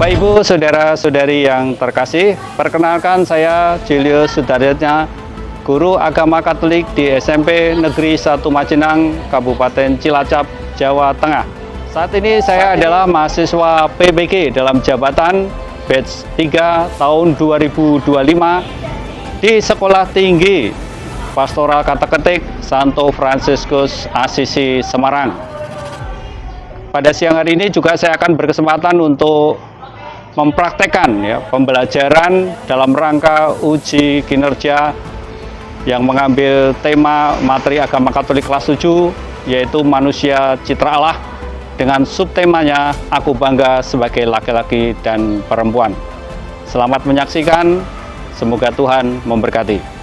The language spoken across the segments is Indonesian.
Bapak Ibu, saudara-saudari yang terkasih, perkenalkan saya Julius Sudaryatna, guru agama Katolik di SMP Negeri 1 Majenang, Kabupaten Cilacap, Jawa Tengah. Saat ini saya adalah mahasiswa PBG dalam jabatan batch 3 tahun 2025 di Sekolah Tinggi Pastoral Kateketik Santo Fransiskus Asisi Semarang. Pada siang hari ini juga saya akan berkesempatan untuk mempraktekkan pembelajaran dalam rangka uji kinerja yang mengambil tema materi agama Katolik kelas 7, yaitu manusia citra Allah, dengan subtemanya Aku Bangga Sebagai Laki-laki dan Perempuan. Selamat menyaksikan, semoga Tuhan memberkati.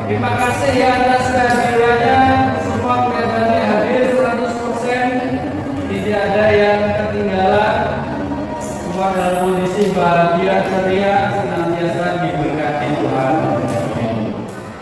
Terima kasih atas kehadirannya. Semua kelihatannya hadir 100%. Tidak ada yang ketinggalan. Semua dalam kondisi bahagia, ceria, senantiasa diberkati Tuhan.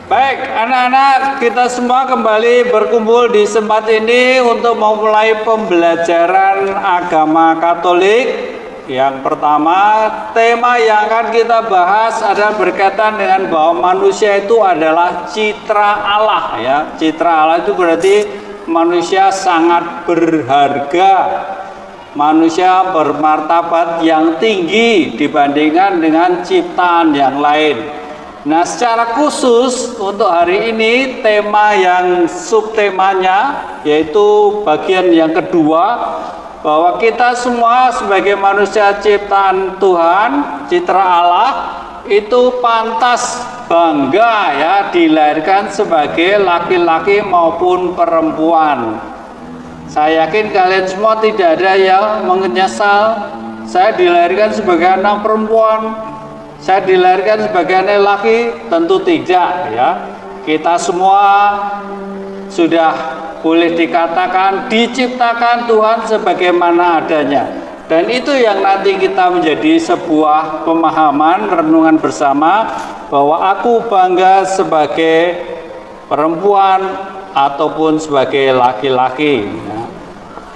Baik, anak-anak, kita semua kembali berkumpul di tempat ini untuk memulai pembelajaran agama Katolik. Yang pertama, tema yang akan kita bahas adalah berkaitan dengan bahwa manusia itu adalah citra Allah, ya. Citra Allah itu berarti manusia sangat berharga, manusia bermartabat yang tinggi dibandingkan dengan ciptaan yang lain. Nah, secara khusus untuk hari ini tema yang subtemanya yaitu bagian yang kedua, bahwa kita semua sebagai manusia ciptaan Tuhan, citra Allah, itu pantas bangga ya dilahirkan sebagai laki-laki maupun perempuan. Saya yakin kalian semua tidak ada yang menyesal saya dilahirkan sebagai anak perempuan, saya dilahirkan sebagai anak laki, tentu tidak ya. Kita semua sudah boleh dikatakan diciptakan Tuhan sebagaimana adanya, dan itu yang nanti kita menjadi sebuah pemahaman renungan bersama bahwa aku bangga sebagai perempuan ataupun sebagai laki-laki.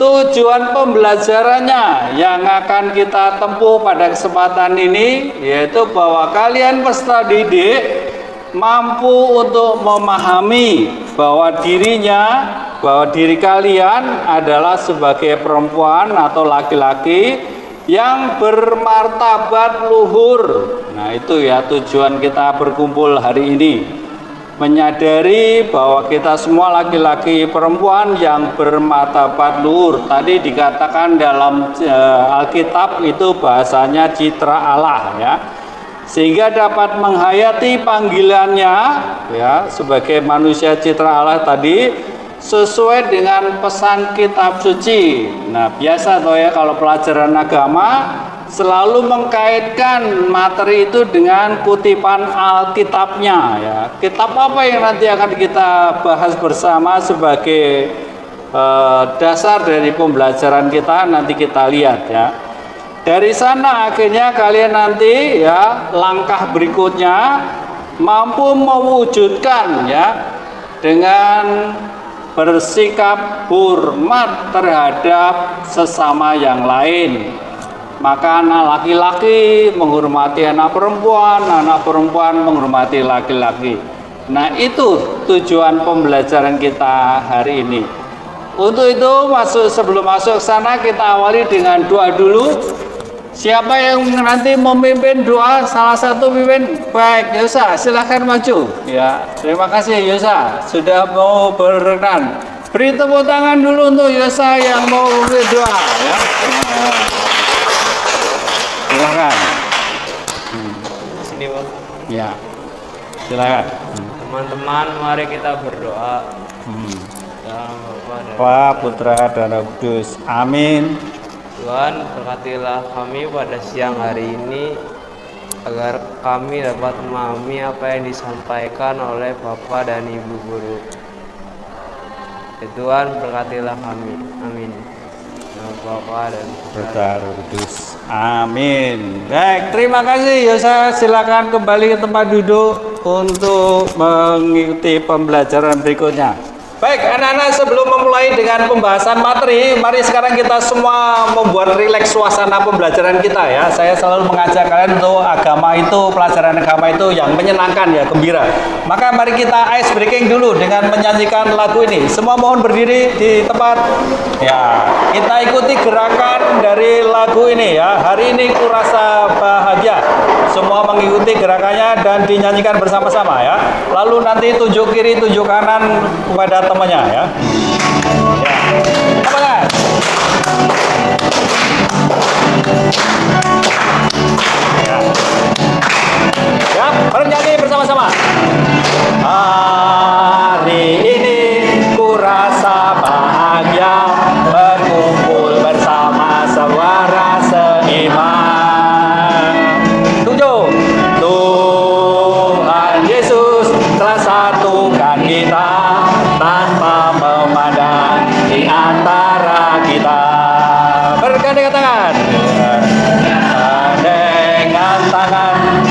Tujuan pembelajarannya yang akan kita tempuh pada kesempatan ini yaitu bahwa kalian peserta didik mampu untuk memahami bahwa diri kalian adalah sebagai perempuan atau laki-laki yang bermartabat luhur. Nah, itu ya tujuan kita berkumpul hari ini. Menyadari bahwa kita semua laki-laki perempuan yang bermartabat luhur. Tadi dikatakan dalam Alkitab itu bahasanya citra Allah ya. Sehingga dapat menghayati panggilannya ya sebagai manusia citra Allah tadi sesuai dengan pesan kitab suci. Nah, biasa toh ya kalau pelajaran agama selalu mengkaitkan materi itu dengan kutipan Alkitabnya ya. Kitab apa yang nanti akan kita bahas bersama sebagai dasar dari pembelajaran kita, nanti kita lihat ya. Dari sana akhirnya kalian nanti ya langkah berikutnya mampu mewujudkan ya dengan bersikap hormat terhadap sesama yang lain. Maka anak laki-laki menghormati anak perempuan menghormati laki-laki. Nah, itu tujuan pembelajaran kita hari ini. Untuk itu, sebelum masuk ke sana, kita awali dengan doa dulu. Siapa yang nanti memimpin doa? Salah satu pimpin. Baik, Yosa, silahkan maju. Ya, terima kasih Yosa sudah mau berkenan. Beri tepuk tangan dulu untuk Yosa yang mau memimpin doa. Ya. Silakan. Sini Bang. Ya, silakan. Teman-teman, mari kita berdoa. Dalam Bapa dan Bapa, Putra, dan Roh Kudus. Amin. Tuhan, berkatilah kami pada siang hari ini agar kami dapat memahami apa yang disampaikan oleh Bapak dan Ibu Guru. Ya Tuhan, berkatilah kami. Amin. Dalam Bapa dan Putra, Roh Kudus. Amin. Baik, terima kasih Yosa. Silakan kembali ke tempat duduk untuk mengikuti pembelajaran berikutnya. Baik, anak-anak, sebelum memulai dengan pembahasan materi, mari sekarang kita semua membuat rileks suasana pembelajaran kita ya. Saya selalu mengajak kalian untuk pelajaran agama itu yang menyenangkan ya, gembira. Maka mari kita ice breaking dulu dengan menyanyikan lagu ini. Semua mohon berdiri di tempat. Ya, kita ikuti gerakan dari lagu ini ya. Hari ini ku rasa bahagia. Semua mengikuti gerakannya dan dinyanyikan bersama-sama ya. Lalu nanti tunjuk kiri, tunjuk kanan kepada temannya ya. Apakah? Ya, bernyanyi bersama-sama. Hari ini ku rasa bahagia berkumpul bersama saudara seiman. Tujuh. Tuhan Yesus telah satukan kita tanpa memandang di antara kita. Bergandeng tangan. Dengan tangan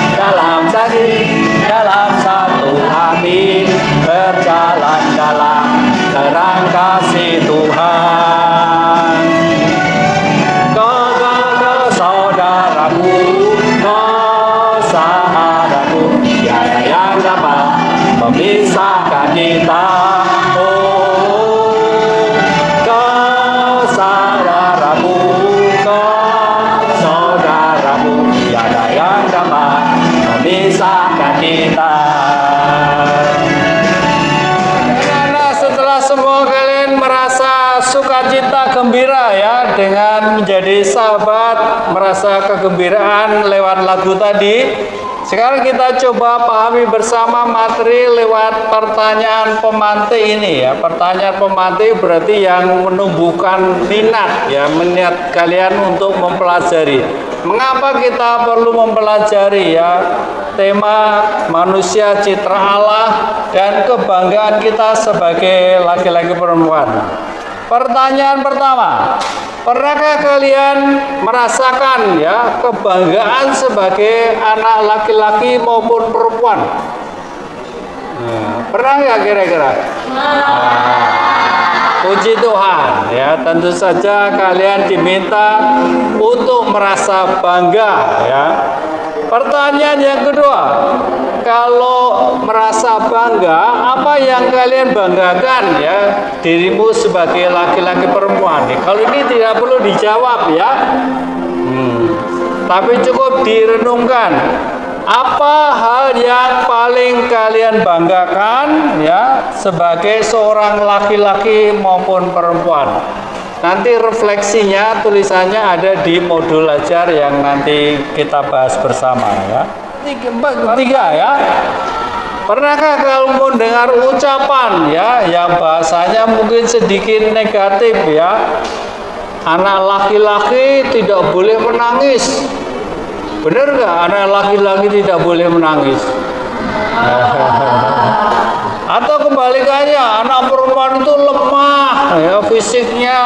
dalam satu hati, berjalan dalam terang kasih Tuhan. Kau saudaraku, kau sahabatku, tiada yang dapat memisahkan kita. Oh, kau saudaraku, kau saudaraku, tiada yang dapat memisahkan kita. Karena setelah semua kalian merasa sukacita gembira ya dengan menjadi sahabat, merasa kegembiraan lewat lagu tadi. Sekarang kita coba pahami bersama materi lewat pertanyaan pemantik ini ya. Pertanyaan pemantik berarti yang menumbuhkan minat ya, minat kalian untuk mempelajari. Mengapa kita perlu mempelajari ya? Tema manusia citra Allah dan kebanggaan kita sebagai laki-laki perempuan. Pertanyaan pertama, pernahkah kalian merasakan ya kebanggaan sebagai anak laki-laki maupun perempuan? Pernah nggak kira-kira? Puji Tuhan ya, tentu saja kalian diminta untuk merasa bangga ya. Pertanyaan yang kedua, kalau merasa bangga, apa yang kalian banggakan ya dirimu sebagai laki-laki perempuan? Kalau ini tidak perlu dijawab ya, tapi cukup direnungkan. Apa hal yang paling kalian banggakan ya sebagai seorang laki-laki maupun perempuan? Nanti refleksinya, tulisannya ada di modul ajar yang nanti kita bahas bersama ya. Tiga ya. Pernahkah kamu mendengar ucapan ya yang bahasanya mungkin sedikit negatif ya? Anak laki-laki tidak boleh menangis. Benar nggak anak laki-laki tidak boleh menangis? Atau kebalikannya, anak perempuan itu lemah ya fisiknya.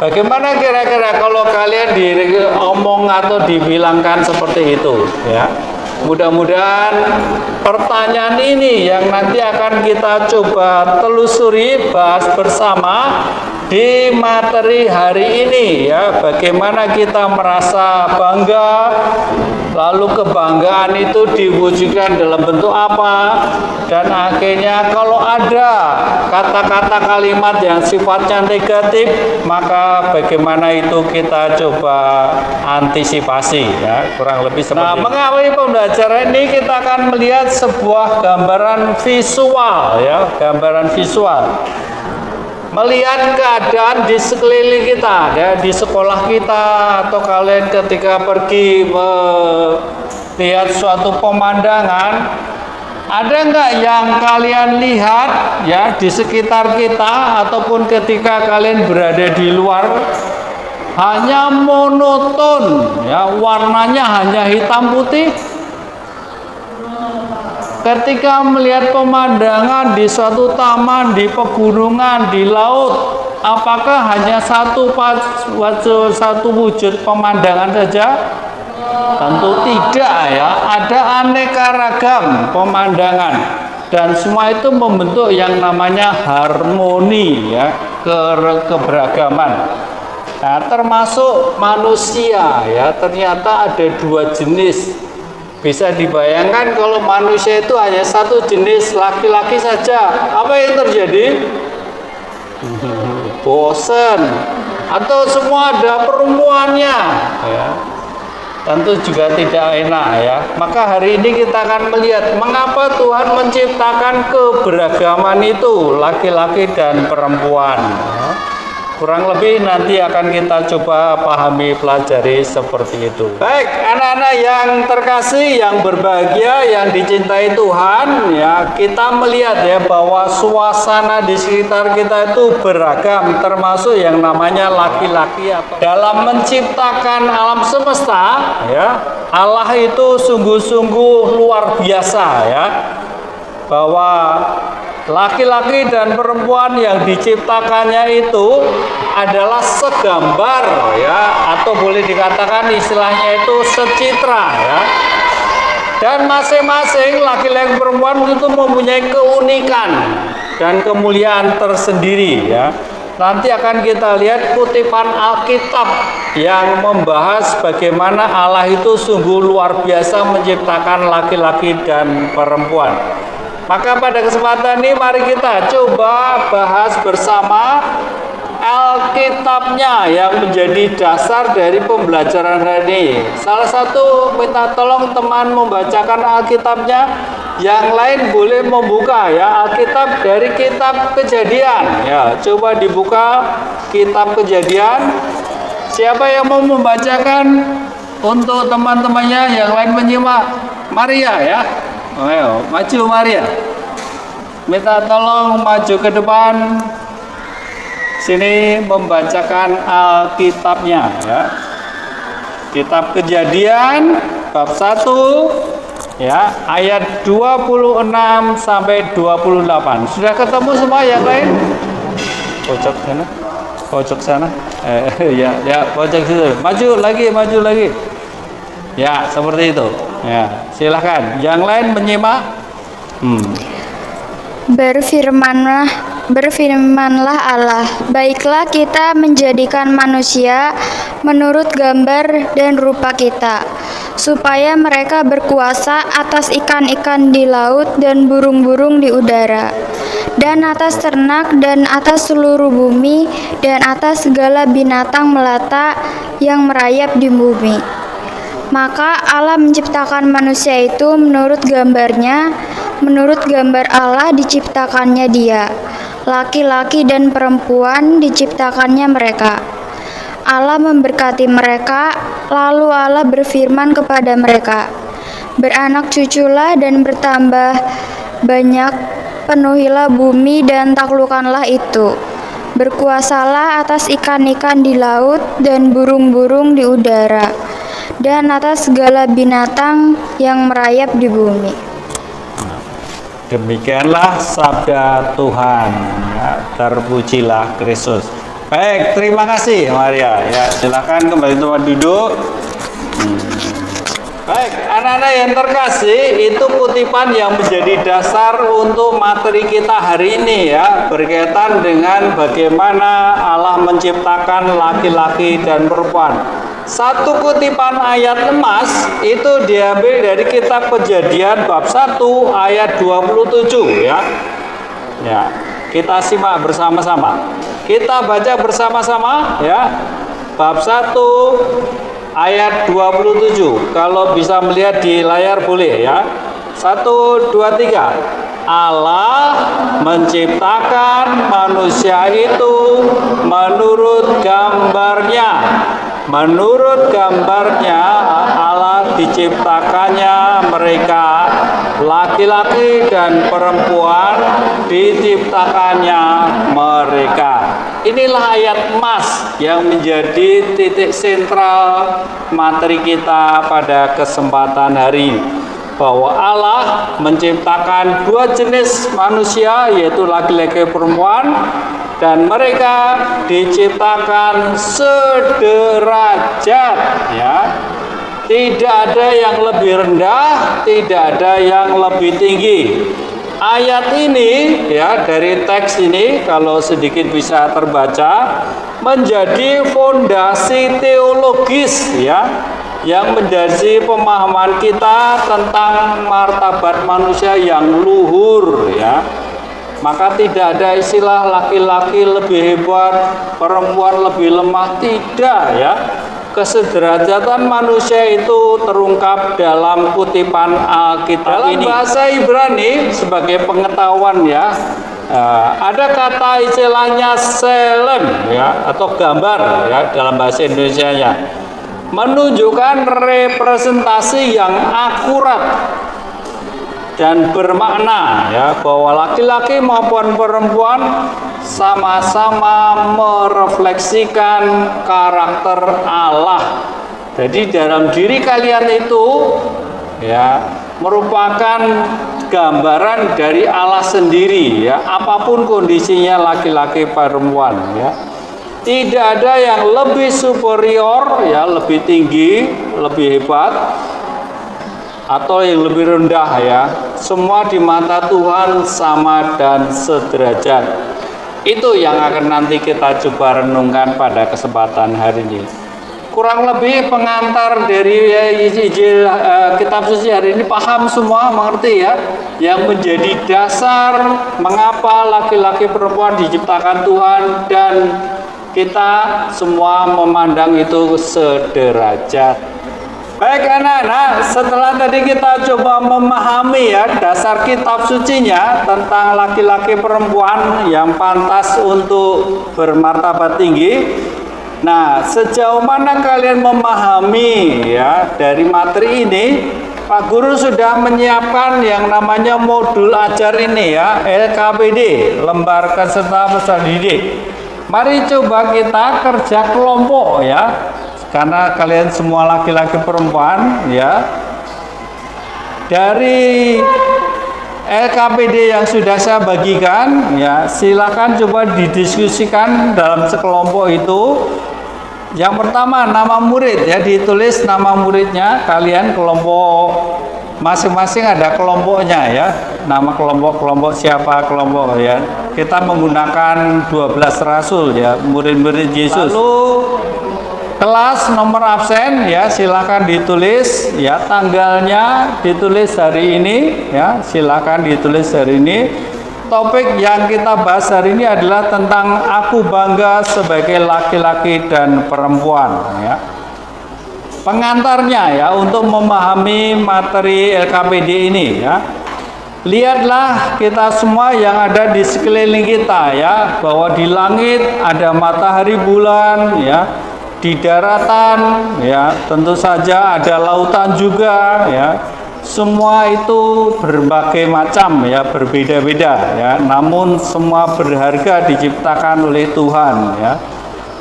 Bagaimana kira-kira kalau kalian diomong atau dibilangkan seperti itu ya? Mudah-mudahan pertanyaan ini yang nanti akan kita coba telusuri, bahas bersama di materi hari ini ya, bagaimana kita merasa bangga, lalu kebanggaan itu diwujudkan dalam bentuk apa, dan akhirnya kalau ada kata-kata kalimat yang sifatnya negatif, maka bagaimana itu kita coba antisipasi ya, kurang lebih seperti itu. Mengawali pembelajaran ini kita akan melihat sebuah gambaran visual ya, gambaran visual. Melihat keadaan di sekeliling kita ya, di sekolah kita, atau kalian ketika pergi melihat suatu pemandangan, ada nggak yang kalian lihat ya di sekitar kita, ataupun ketika kalian berada di luar, hanya monoton ya, warnanya hanya hitam putih? Ketika melihat pemandangan di suatu taman, di pegunungan, di laut, apakah hanya satu wujud pemandangan saja? Tentu tidak ya, ada aneka ragam pemandangan, dan semua itu membentuk yang namanya harmoni ya, keberagaman. Nah, termasuk manusia ya, ternyata ada dua jenis. Bisa dibayangkan kalau manusia itu hanya satu jenis, laki-laki saja, apa yang terjadi? Bosan. Atau semua ada perempuannya ya, tentu juga tidak enak ya. Maka hari ini kita akan melihat mengapa Tuhan menciptakan keberagaman itu, laki-laki dan perempuan ya. Kurang lebih nanti akan kita coba pahami, pelajari seperti itu. Baik, anak-anak yang terkasih, yang berbahagia, yang dicintai Tuhan ya, kita melihat ya bahwa suasana di sekitar kita itu beragam, termasuk yang namanya laki-laki. Dalam menciptakan alam semesta ya, Allah itu sungguh-sungguh luar biasa ya, bahwa laki-laki dan perempuan yang diciptakannya itu adalah segambar ya, atau boleh dikatakan istilahnya itu secitra ya. Dan masing-masing laki-laki perempuan itu mempunyai keunikan dan kemuliaan tersendiri ya. Nanti akan kita lihat kutipan Alkitab yang membahas bagaimana Allah itu sungguh luar biasa menciptakan laki-laki dan perempuan. Maka pada kesempatan ini mari kita coba bahas bersama Alkitabnya yang menjadi dasar dari pembelajaran hari ini. Salah satu minta tolong teman membacakan Alkitabnya, yang lain boleh membuka ya Alkitab dari kitab Kejadian. Ya, coba dibuka kitab Kejadian. Siapa yang mau membacakan untuk teman-temannya, yang lain menyimak? Maria ya. Ayo, maju Maria. Minta tolong maju ke depan. Sini membacakan Alkitabnya ya. Kitab Kejadian bab 1 ya, ayat 26 sampai 28. Sudah ketemu semua yang lain? Pojok sana. Pojok sana. Ya, pojok situ. Maju lagi. Ya, seperti itu. Ya, silahkan. Yang lain menyimak. Berfirmanlah Allah, baiklah kita menjadikan manusia menurut gambar dan rupa kita, supaya mereka berkuasa atas ikan-ikan di laut dan burung-burung di udara, dan atas ternak, dan atas seluruh bumi, dan atas segala binatang melata yang merayap di bumi. Maka Allah menciptakan manusia itu menurut gambarnya, menurut gambar Allah diciptakannya dia, laki-laki dan perempuan diciptakannya mereka. Allah memberkati mereka, lalu Allah berfirman kepada mereka, beranak cuculah dan bertambah banyak, penuhilah bumi dan taklukkanlah itu. Berkuasalah atas ikan-ikan di laut dan burung-burung di udara, dan atas segala binatang yang merayap di bumi. Demikianlah sabda Tuhan ya, terpujilah Kristus. Baik, terima kasih Maria ya, silakan kembali tempat duduk. Baik, anak-anak yang terkasih, itu kutipan yang menjadi dasar untuk materi kita hari ini ya, berkaitan dengan bagaimana Allah menciptakan laki-laki dan perempuan. Satu kutipan ayat emas itu diambil dari kitab Kejadian bab 1 ayat 27 ya. Ya, kita simak bersama-sama. Kita baca bersama-sama ya. Bab 1 ayat 27. Kalau bisa melihat di layar boleh ya. 1, 2, 3. Allah menciptakan manusia itu menurut gambarnya. Menurut gambarnya Allah diciptakannya mereka, laki-laki dan perempuan diciptakannya mereka. Inilah ayat emas yang menjadi titik sentral materi kita pada kesempatan hari ini, bahwa Allah menciptakan dua jenis manusia, yaitu laki-laki dan perempuan, dan mereka diciptakan sederajat ya. Tidak ada yang lebih rendah, tidak ada yang lebih tinggi. Ayat ini ya, dari teks ini kalau sedikit bisa terbaca, menjadi fondasi teologis ya, yang menjadi pemahaman kita tentang martabat manusia yang luhur ya. Maka tidak ada istilah laki-laki lebih hebat, perempuan lebih lemah, tidak ya. Kesederajatan manusia itu terungkap dalam kutipan Alkitab ini. Dalam bahasa Ibrani, sebagai pengetahuan ya, ada kata istilahnya selem ya, atau gambar ya dalam bahasa Indonesianya, menunjukkan representasi yang akurat dan bermakna ya, bahwa laki-laki maupun perempuan sama-sama merefleksikan karakter Allah. Jadi dalam diri kalian itu ya merupakan gambaran dari Allah sendiri ya, apapun kondisinya laki-laki perempuan ya. Tidak ada yang lebih superior ya, lebih tinggi, lebih hebat, atau yang lebih rendah ya. Semua di mata Tuhan sama dan sederajat. Itu yang akan nanti kita coba renungkan pada kesempatan hari ini. Kurang lebih pengantar dari kitab suci hari ini paham semua, mengerti ya, yang menjadi dasar mengapa laki-laki perempuan diciptakan Tuhan dan kita semua memandang itu sederajat. Baik anak-anak, setelah tadi kita coba memahami ya dasar kitab sucinya tentang laki-laki perempuan yang pantas untuk bermartabat tinggi. Nah, sejauh mana kalian memahami ya dari materi ini? Pak Guru sudah menyiapkan yang namanya modul ajar ini ya, LKPD, Lembar Keserta Peserta Didik. Mari coba kita kerja kelompok ya. Karena kalian semua laki-laki perempuan ya, dari LKPD yang sudah saya bagikan ya, silakan coba didiskusikan dalam sekelompok itu. Yang pertama nama murid ya, ditulis nama muridnya, kalian kelompok masing-masing ada kelompoknya ya, nama kelompok siapa kelompok ya. Kita menggunakan 12 rasul ya, murid-murid Yesus. Lalu kelas nomor absen ya, silakan ditulis ya, tanggalnya ditulis hari ini ya, silakan ditulis hari ini. Topik yang kita bahas hari ini adalah tentang aku bangga sebagai laki-laki dan perempuan ya. Pengantarnya ya, untuk memahami materi LKPD ini ya, lihatlah kita semua yang ada di sekeliling kita ya, bahwa di langit ada matahari bulan ya, di daratan ya tentu saja ada lautan juga ya. Semua itu berbagai macam ya, berbeda-beda ya, namun semua berharga diciptakan oleh Tuhan ya.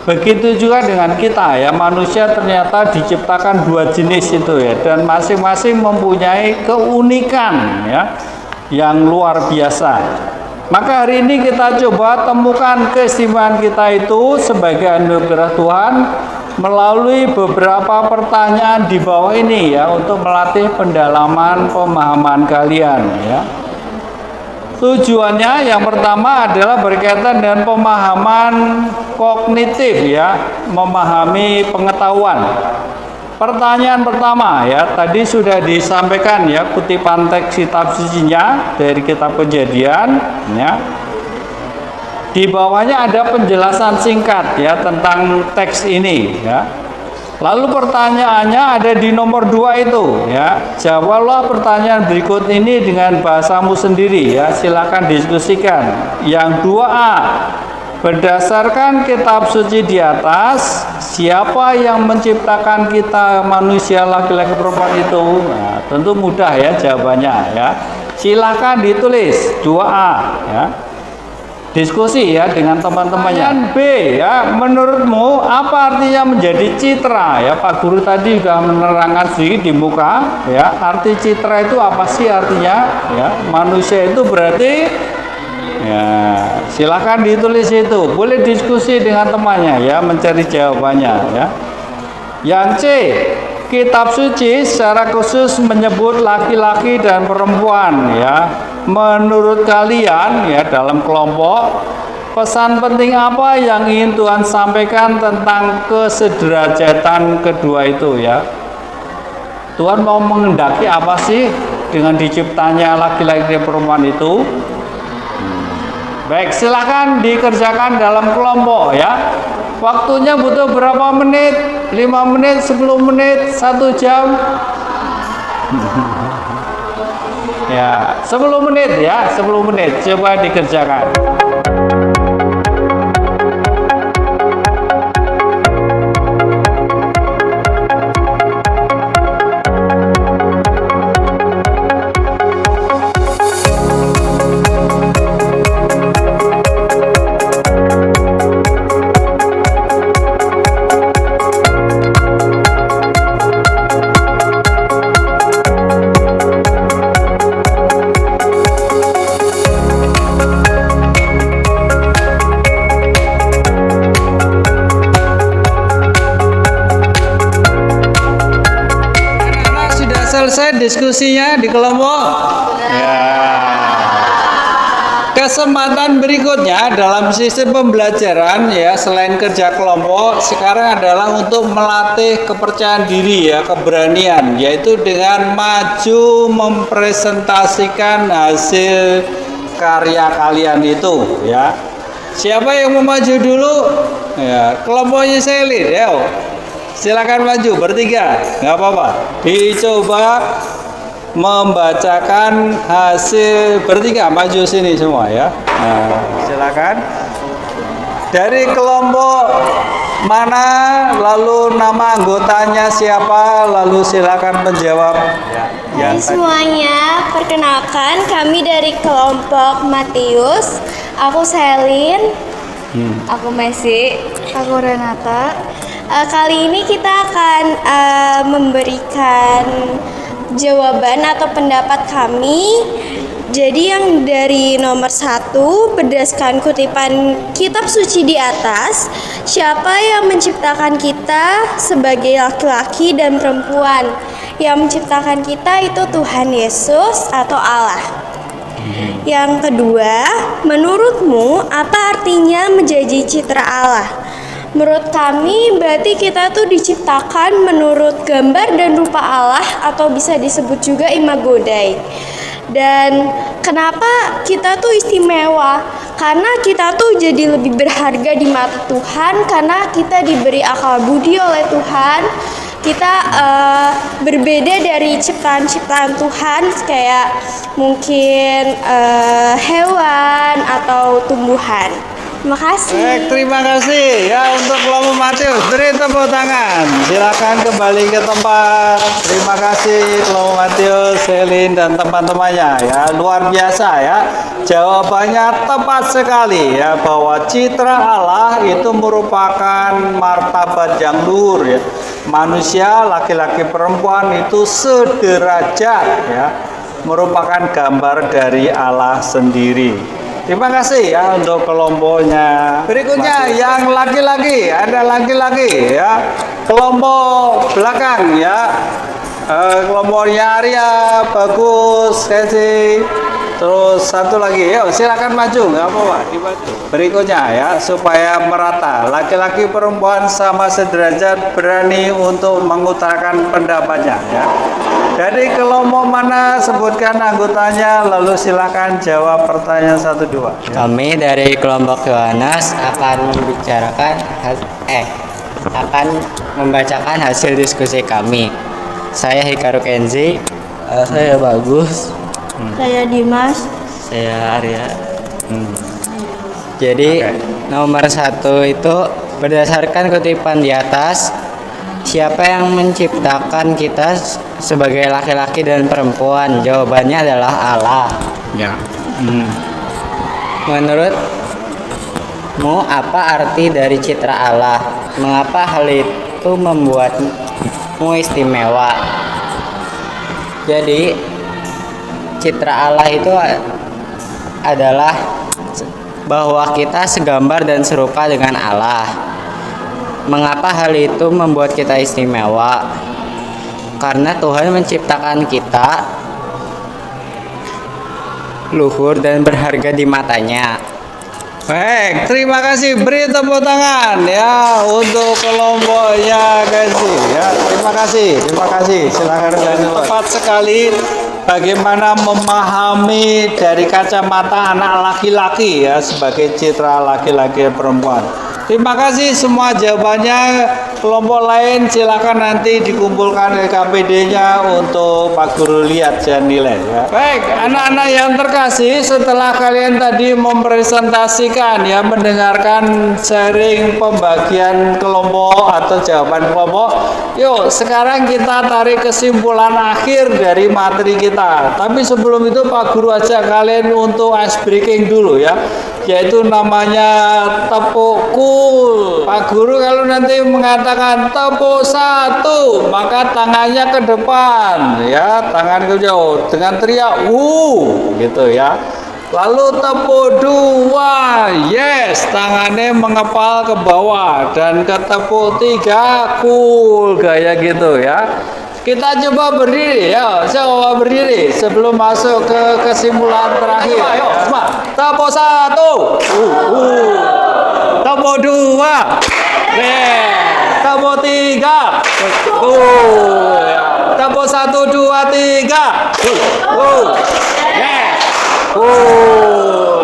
Begitu juga dengan kita ya, manusia ternyata diciptakan dua jenis itu ya, dan masing-masing mempunyai keunikan ya yang luar biasa. Maka hari ini kita coba temukan keistimewaan kita itu sebagai anugerah Tuhan, melalui beberapa pertanyaan di bawah ini ya untuk melatih pendalaman pemahaman kalian ya. Tujuannya yang pertama adalah berkaitan dengan pemahaman kognitif ya, memahami pengetahuan. Pertanyaan pertama ya, tadi sudah disampaikan ya kutipan teks kitab sucinya dari kitab Kejadian ya. Di bawahnya ada penjelasan singkat ya tentang teks ini ya. Lalu pertanyaannya ada di nomor 2 itu ya. Jawablah pertanyaan berikut ini dengan bahasamu sendiri ya. Silakan diskusikan. Yang 2A, berdasarkan kitab suci di atas, siapa yang menciptakan kita manusia laki-laki perempuan itu? Nah, tentu mudah ya jawabannya ya. Silakan ditulis 2A ya. Diskusi ya dengan teman-temannya. B ya, menurutmu apa artinya menjadi citra ya? Pak Guru tadi sudah menerangkan sedikit di muka ya. Arti citra itu apa sih artinya? Ya, manusia itu berarti ya, silakan ditulis itu. Boleh diskusi dengan temannya ya, mencari jawabannya ya. Yang C, kitab suci secara khusus menyebut laki-laki dan perempuan ya. Menurut kalian ya dalam kelompok, pesan penting apa yang ingin Tuhan sampaikan tentang kesederajatan kedua itu ya? Tuhan mau mengendaki apa sih dengan diciptanya laki-laki dan perempuan itu? Baik, silakan dikerjakan dalam kelompok ya. Waktunya butuh berapa menit? 5 menit, 10 menit, 1 jam? Ya, 10 menit ya, 10 menit. Coba dikerjakan. Selesai diskusinya di kelompok. Ya. Kesempatan berikutnya dalam sistem pembelajaran ya selain kerja kelompok sekarang adalah untuk melatih kepercayaan diri ya, keberanian, yaitu dengan maju mempresentasikan hasil karya kalian itu ya. Siapa yang mau maju dulu? Ya, kelompoknya Selin ya. Silakan maju bertiga, nggak apa-apa. Dicoba membacakan hasil bertiga, maju sini semua ya. Nah, silakan. Dari kelompok mana, lalu nama anggotanya siapa, lalu silakan menjawab. Hai semuanya, perkenalkan kami dari kelompok Matius. Aku Selin, aku Messi, Aku Renata. Kali ini kita akan memberikan jawaban atau pendapat kami. Jadi yang dari nomor 1, berdasarkan kutipan kitab suci di atas, siapa yang menciptakan kita sebagai laki-laki dan perempuan? Yang menciptakan kita itu Tuhan Yesus atau Allah. Yang kedua, menurutmu apa artinya menjadi citra Allah? Menurut kami berarti kita tuh diciptakan menurut gambar dan rupa Allah atau bisa disebut juga imago Dei. Dan kenapa kita tuh istimewa? Karena kita tuh jadi lebih berharga di mata Tuhan karena kita diberi akal budi oleh Tuhan. Kita berbeda dari ciptaan-ciptaan Tuhan kayak mungkin hewan atau tumbuhan. Terima kasih. Baik, terima kasih ya untuk kelompok Matius. Beri tepuk tangan. Silakan kembali ke tempat. Terima kasih kelompok Matius, Selin dan teman-temannya ya. Luar biasa ya. Jawabannya tepat sekali ya bahwa citra Allah itu merupakan martabat yang luhur ya. Manusia laki-laki perempuan itu sederajat ya. Merupakan gambar dari Allah sendiri. Terima kasih ya untuk kelompoknya. Berikutnya yang laki-laki, ada laki-laki ya. kelompok belakang ya. Kelompoknya Arya, bagus, Kesi. Terus satu lagi, yuk silakan maju, nggak apa-apa. Berikutnya ya, supaya merata. Laki-laki perempuan sama sederajat, berani untuk mengutarakan pendapatnya ya. Dari kelompok mana sebutkan anggotanya, lalu silakan jawab pertanyaan 1-2. Kami dari kelompok Yohanes akan membacakan hasil diskusi kami. Saya Hikaru Kenzi. Saya Bagus. Saya Dimas. Saya Arya. Jadi nomor 1 itu berdasarkan kutipan di atas, siapa yang menciptakan kita sebagai laki-laki dan perempuan? Jawabannya adalah Allah. Ya. Menurutmu apa arti dari citra Allah? Mengapa hal itu membuatmu istimewa? Jadi citra Allah itu adalah bahwa kita segambar dan serupa dengan Allah. Mengapa hal itu membuat kita istimewa? Karena Tuhan menciptakan kita luhur dan berharga di matanya. Baik, terima kasih. Beri tepuk tangan ya untuk kelompoknya Kesi ya. Terima kasih. Silakan. Tepat sekali. Bagaimana memahami dari kacamata anak laki-laki ya sebagai citra laki-laki dan perempuan. Terima kasih semua jawabannya. Kelompok lain silakan nanti dikumpulkan LKPD-nya untuk Pak Guru lihat dan nilai ya. Baik, anak-anak yang terkasih, setelah kalian tadi mempresentasikan ya, mendengarkan sharing pembagian kelompok atau jawaban kelompok, yuk sekarang kita tarik kesimpulan akhir dari materi kita. Tapi sebelum itu Pak Guru ajak kalian untuk ice breaking dulu ya, yaitu namanya tepuk cool. Pak Guru kalau nanti mengatakan tepuk 1, maka tangannya ke depan ya, tangan ke jauh dengan teriak gitu ya. Lalu tepuk 2, yes, tangannya mengepal ke bawah, dan ke tepuk 3 cool gaya gitu ya. Kita coba berdiri ya, coba berdiri sebelum masuk ke kesimpulan terakhir. Ayo, semua. Tepuk 1, tepuk 2, tepuk 3, tepuk 1, 2, 3,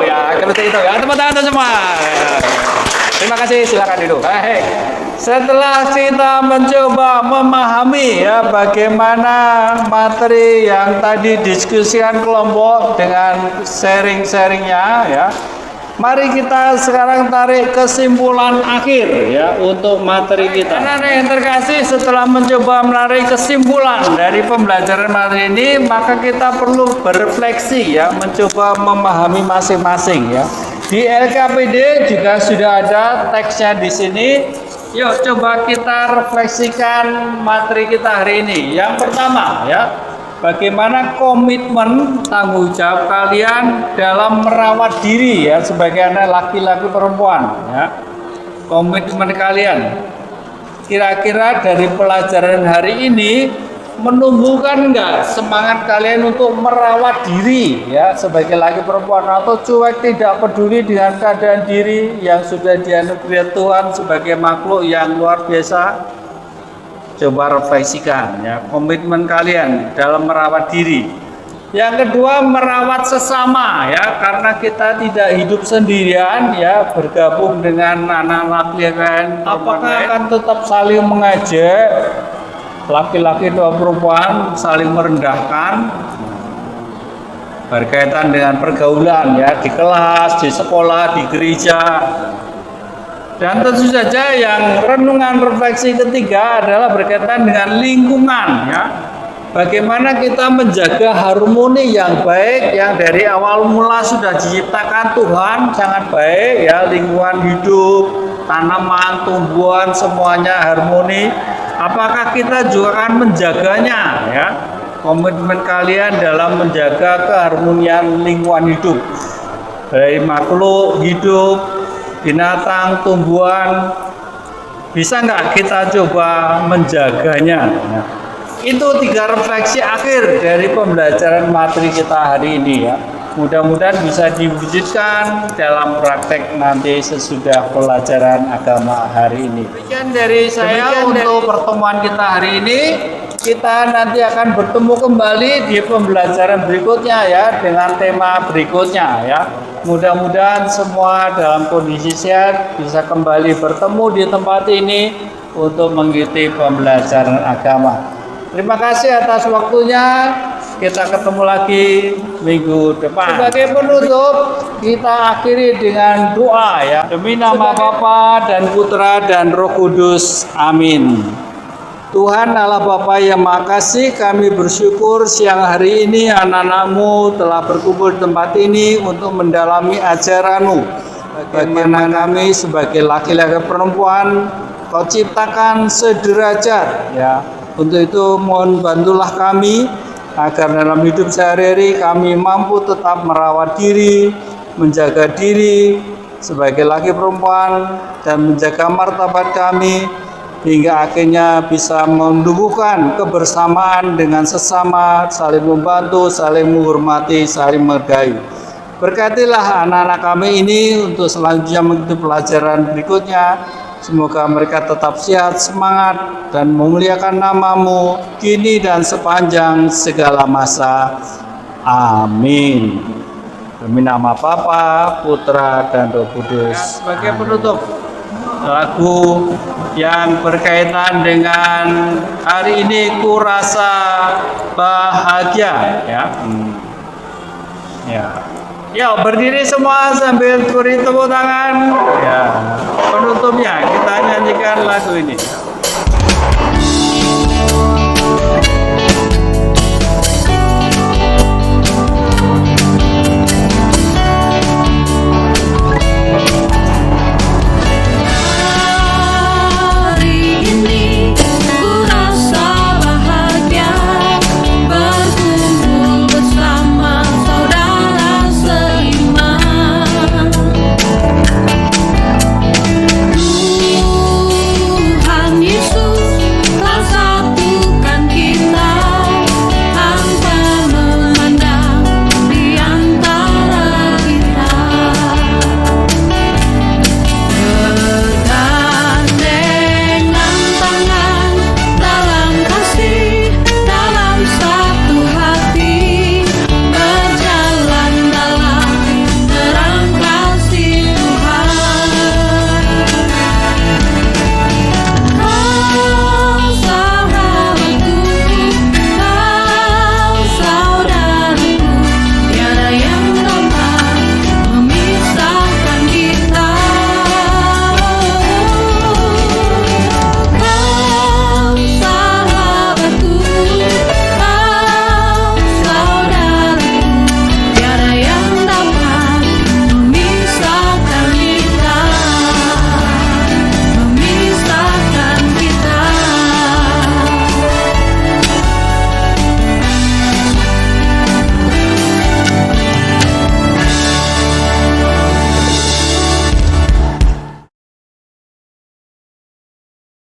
ya, seperti itu ya. Tepuk tangan semua. Terima kasih, silakan duduk. Baik. Setelah kita mencoba memahami ya bagaimana materi yang tadi diskusikan kelompok dengan sharing-sharingnya ya, mari kita sekarang tarik kesimpulan akhir ya untuk materi kita. Anak-anak yang terkasih, setelah mencoba menarik kesimpulan dari pembelajaran materi ini, maka kita perlu berefleksi ya, mencoba memahami masing-masing ya. Di LKPD juga sudah ada teksnya di sini. Yuk coba kita refleksikan materi kita hari ini. Yang pertama ya, bagaimana komitmen tanggung jawab kalian dalam merawat diri ya sebagai anak laki-laki perempuan ya. Komitmen kalian kira-kira dari pelajaran hari ini menumbuhkan enggak semangat kalian untuk merawat diri ya sebagai laki perempuan, atau cuek tidak peduli dengan keadaan diri yang sudah dianugerahkan Tuhan sebagai makhluk yang luar biasa? Coba refleksikan ya komitmen kalian dalam merawat diri. Yang kedua, merawat sesama ya, karena kita tidak hidup sendirian ya, bergabung dengan anak-anak laki-laki. Apakah akan tetap saling mengajak, laki-laki dan perempuan saling merendahkan berkaitan dengan pergaulan ya, di kelas, di sekolah, di gereja. Dan tentu saja yang renungan refleksi ketiga adalah berkaitan dengan lingkungan ya. Bagaimana kita menjaga harmoni yang baik yang dari awal mula sudah diciptakan Tuhan sangat baik ya, lingkungan hidup, tanaman, tumbuhan semuanya harmoni. Apakah kita juga akan menjaganya ya? Komitmen kalian dalam menjaga keharmonian lingkungan hidup dari makhluk hidup, binatang, tumbuhan, Bisa nggak kita coba menjaganya? Nah, itu 3 refleksi akhir dari pembelajaran materi kita hari ini ya. Mudah-mudahan bisa diwujudkan dalam praktek nanti sesudah pelajaran agama hari ini. Demikian dari saya untuk pertemuan kita hari ini. Kita nanti akan bertemu kembali di pembelajaran berikutnya ya, dengan tema berikutnya ya. Mudah-mudahan semua dalam kondisi sehat bisa kembali bertemu di tempat ini untuk mengikuti pembelajaran agama. Terima kasih atas waktunya. Kita ketemu lagi minggu depan. Sebagai penutup, kita akhiri dengan doa ya. Demi nama Bapa dan Putra dan Roh Kudus. Amin. Tuhan Allah Bapa yang Maha Kasih, kami bersyukur siang hari ini anak-anak-Mu telah berkumpul di tempat ini untuk mendalami ajaran-Mu. Bagaimana kami sebagai laki-laki perempuan Kau ciptakan sederajat ya. Untuk itu mohon bantulah kami agar dalam hidup sehari-hari kami mampu tetap merawat diri, menjaga diri sebagai laki perempuan dan menjaga martabat kami hingga akhirnya bisa menumbuhkan kebersamaan dengan sesama, saling membantu, saling menghormati, saling menghargai. Berkatilah anak-anak kami ini untuk selanjutnya mengikuti pelajaran berikutnya. Semoga mereka tetap sehat, semangat, dan memuliakan nama-Mu kini dan sepanjang segala masa. Amin. Demi nama Bapa, Putra, dan Roh Kudus. Sebagai penutup, lagu yang berkaitan dengan hari ini ku rasa bahagia ya. Ya, berdiri semua sambil beri tepuk tangan. Ya, penutupnya kita nyanyikan lagu ini.